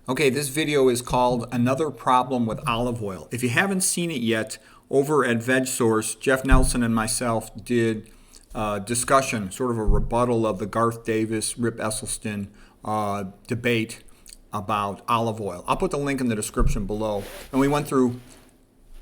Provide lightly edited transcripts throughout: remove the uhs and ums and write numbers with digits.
Okay, this video is called Another Problem with Olive Oil. If you haven't seen it yet, over at VegSource, Jeff Nelson and myself did a discussion, sort of a rebuttal of the Garth Davis, Rip Esselstyn debate about olive oil. I'll put the link in the description below. And we went through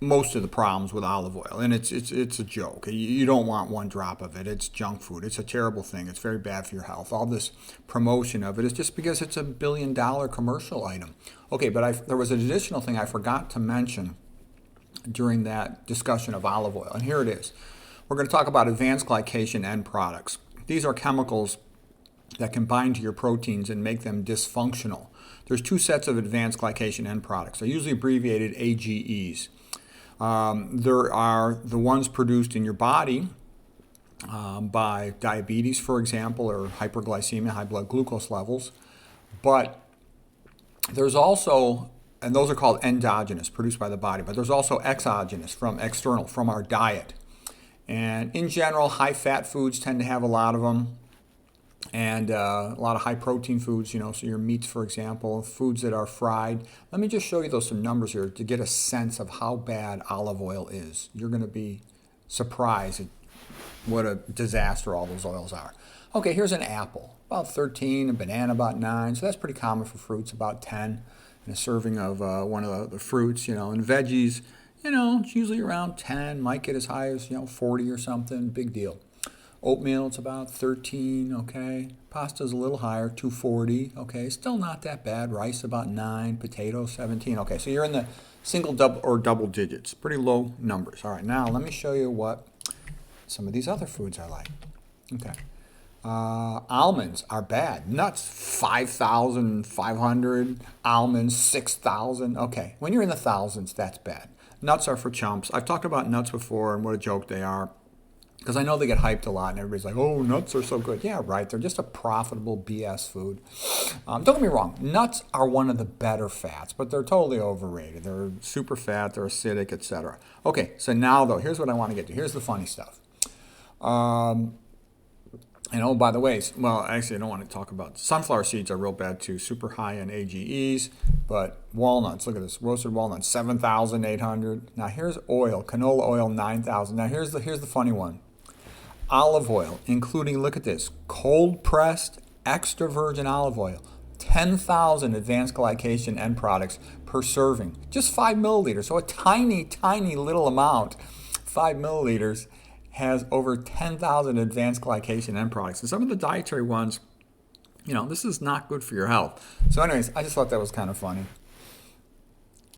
most of the problems with olive oil, and it's a joke. You don't want one drop of it. It's junk food. It's a terrible thing. It's very bad for your health. All this promotion of it is just because it's a billion-dollar commercial item. Okay, but there was an additional thing I forgot to mention during that discussion of olive oil, and here it is. We're going to talk about advanced glycation end products. These are chemicals that can bind to your proteins and make them dysfunctional. There's two sets of advanced glycation end products. They're usually abbreviated AGEs. There are the ones produced in your body by diabetes, for example, or hyperglycemia, high blood glucose levels. But there's also, and those are called endogenous, produced by the body, but there's also exogenous, from external, from our diet. And in general, high-fat foods tend to have a lot of them. And a lot of high protein foods, so your meats, for example, foods that are fried. Let me just show you some numbers here to get a sense of how bad olive oil is. You're going to be surprised at what a disaster all those oils are. Okay, here's an apple, about 13, a banana about 9, so that's pretty common for fruits, about 10 in a serving of one of the fruits, and veggies, it's usually around 10, might get as high as, 40 or something, big deal. Oatmeal, it's about 13, okay. Pasta's a little higher, 240, okay. Still not that bad. Rice about 9, potatoes 17. Okay, so you're in the single or double digits. Pretty low numbers. All right, now let me show you what some of these other foods are like. Okay. Almonds are bad. Nuts, 5,500. Almonds, 6,000. Okay, when you're in the thousands, that's bad. Nuts are for chumps. I've talked about nuts before and what a joke they are. Because I know they get hyped a lot and everybody's like, oh, nuts are so good. Yeah, right. They're just a profitable BS food. Don't get me wrong. Nuts are one of the better fats, but they're totally overrated. They're super fat. They're acidic, etc. Okay, so now, though, here's what I want to get to. Here's the funny stuff. And oh, by the way, well, actually, I don't want to talk about sunflower seeds are real bad, too. Super high in AGEs. But walnuts, look at this. Roasted walnuts, 7,800. Now, here's oil. Canola oil, 9,000. Now, here's the funny one. Olive oil, including, look at this, cold-pressed extra virgin olive oil, 10,000 advanced glycation end products per serving, just 5 milliliters. So a tiny, tiny little amount, 5 milliliters, has over 10,000 advanced glycation end products. And some of the dietary ones, this is not good for your health. So anyways, I just thought that was kind of funny.